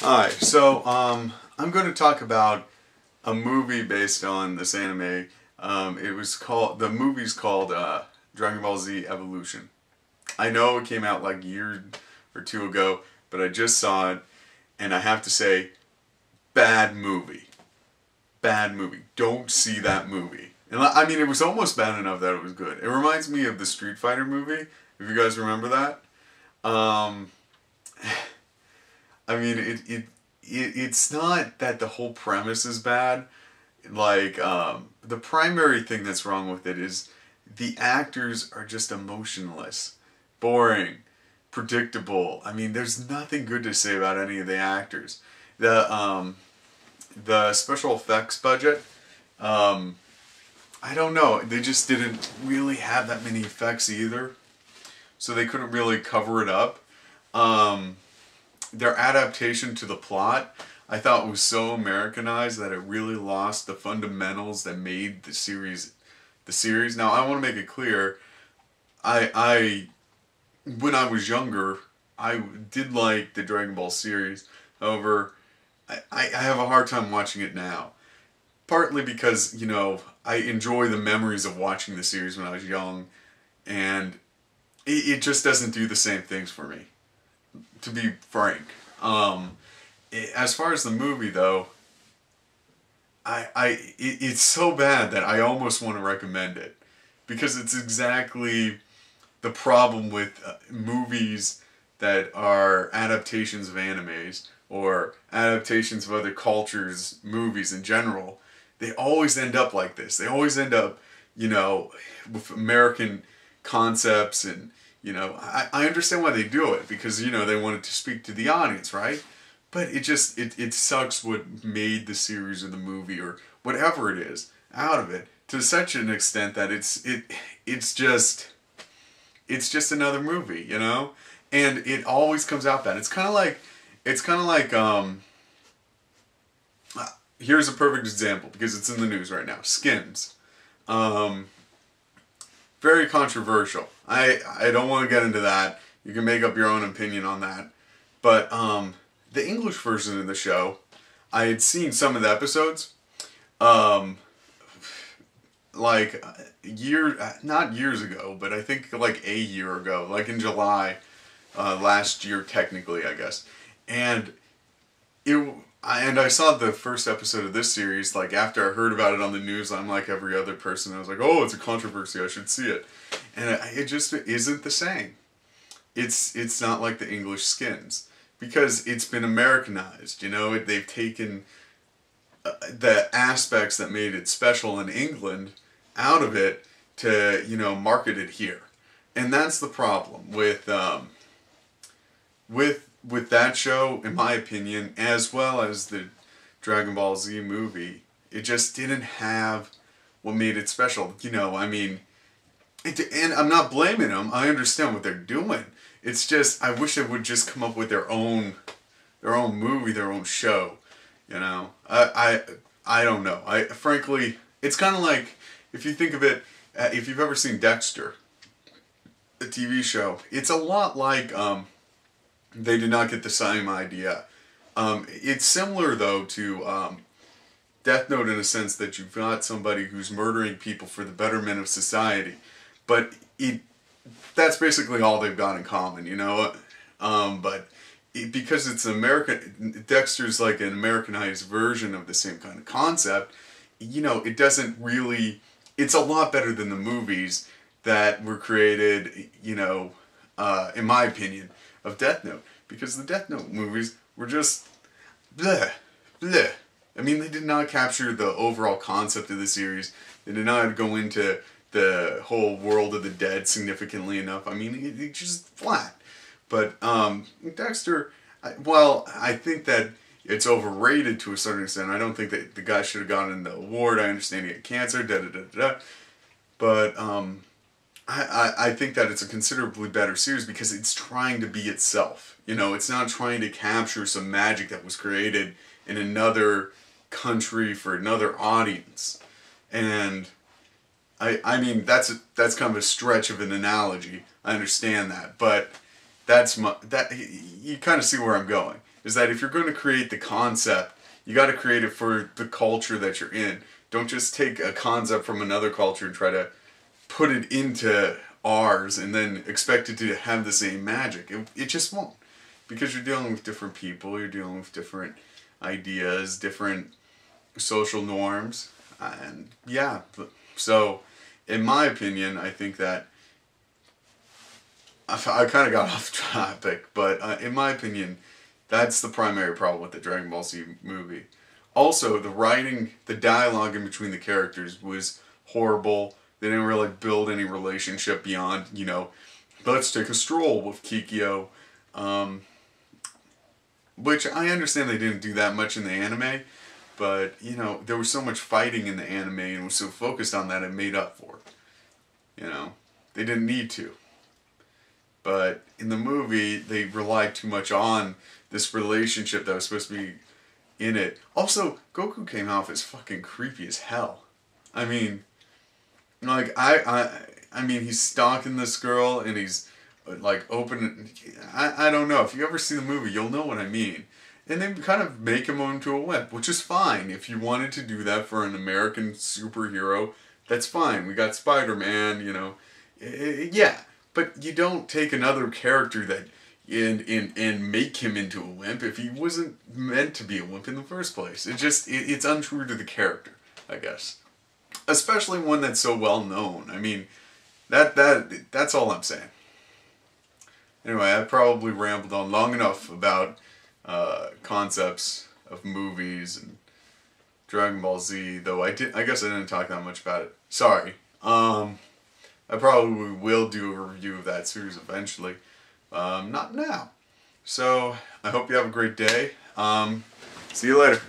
Hi, so I'm going to talk about a movie based on this anime. The movie's called Dragon Ball Z Evolution. I know it came out like a year or two ago, but I just saw it, and I have to say, bad movie. Bad movie. Don't see that movie. And I mean, it was almost bad enough that it was good. It reminds me of the Street Fighter movie, if you guys remember that. Um, I mean, it's not that the whole premise is bad. Like, the primary thing that's wrong with it is the actors are just emotionless, boring, predictable. I mean, there's nothing good to say about any of the actors. The special effects budget, I don't know. They just didn't really have that many effects either, so they couldn't really cover it up. Their adaptation to the plot, I thought, was so Americanized that it really lost the fundamentals that made the series the series. Now, I want to make it clear, I when I was younger, I did like the Dragon Ball series. However, I have a hard time watching it now. Partly because, you know, I enjoy the memories of watching the series when I was young, and it just doesn't do the same things for me, to be frank. As far as the movie, though, it's so bad that I almost want to recommend it, because it's exactly the problem with movies that are adaptations of animes or adaptations of other cultures, movies in general. They always end up like this. They always end up, you know, with American concepts, and you know, I understand why they do it, because, you know, they wanted to speak to the audience, right? But it sucks what made the series or the movie or whatever it is out of it to such an extent that it's just another movie, you know? And it always comes out bad. Here's a perfect example, because it's in the news right now. Skins. Very controversial. I don't want to get into that. You can make up your own opinion on that. But the English version of the show, I had seen some of the episodes. Like not years ago, but I think like a year ago, like in July last year, technically, I guess. And I saw the first episode of this series, like, after I heard about it on the news. I'm like every other person. I was like, oh, it's a controversy, I should see it. And it just isn't the same. It's not like the English Skins, because it's been Americanized, you know? They've taken the aspects that made it special in England out of it to, you know, market it here. And that's the problem with that show, in my opinion, as well as the Dragon Ball Z movie. It just didn't have what made it special. You know, I mean, and I'm not blaming them. I understand what they're doing. It's just, I wish they would just come up with their own movie, their own show. You know, I don't know. Frankly, it's kind of like, if you think of it, if you've ever seen Dexter, the TV show, it's a lot like they did not get the same idea. It's similar, though, to Death Note, in a sense that you've got somebody who's murdering people for the betterment of society. But that's basically all they've got in common, you know? Because it's American, Dexter's like an Americanized version of the same kind of concept, you know, it doesn't really, it's a lot better than the movies that were created, you know, in my opinion, of Death Note. Because the Death Note movies were just bleh, bleh. I mean, they did not capture the overall concept of the series. They did not go into the whole world of the dead significantly enough. I mean, it's just flat. But Dexter, well, I think that it's overrated to a certain extent. I don't think that the guy should have gotten the award. I understand he had cancer, da-da-da-da-da. But I think that it's a considerably better series because it's trying to be itself. You know, it's not trying to capture some magic that was created in another country for another audience. And I mean, that's kind of a stretch of an analogy. I understand that, but you kind of see where I'm going. is that if you're going to create the concept, you got to create it for the culture that you're in. Don't just take a concept from another culture and try to put it into ours and then expect it to have the same magic. It just won't. Because you're dealing with different people, you're dealing with different ideas, different social norms, and yeah. So, in my opinion, I think that I kind of got off topic, but in my opinion, that's the primary problem with the Dragon Ball Z movie. Also, the writing, the dialogue in between the characters was horrible. They didn't really build any relationship beyond, you know, let's take a stroll with Kikyo. Which I understand they didn't do that much in the anime, but, you know, there was so much fighting in the anime and was so focused on that it made up for it. You know, they didn't need to. But in the movie, they relied too much on this relationship that was supposed to be in it. Also, Goku came off as fucking creepy as hell. I mean, like, I mean, he's stalking this girl and he's like open. I don't know. If you ever see the movie, you'll know what I mean. And they kind of make him into a wimp, which is fine. If you wanted to do that for an American superhero, that's fine. We got Spider-Man, you know. Yeah. But you don't take another character that and make him into a wimp if he wasn't meant to be a wimp in the first place. It's untrue to the character, I guess. Especially one that's so well known. I mean, that's all I'm saying. Anyway, I probably rambled on long enough about concepts of movies and Dragon Ball Z, though I guess I didn't talk that much about it. Sorry. I probably will do a review of that series eventually. Not now. So, I hope you have a great day. See you later.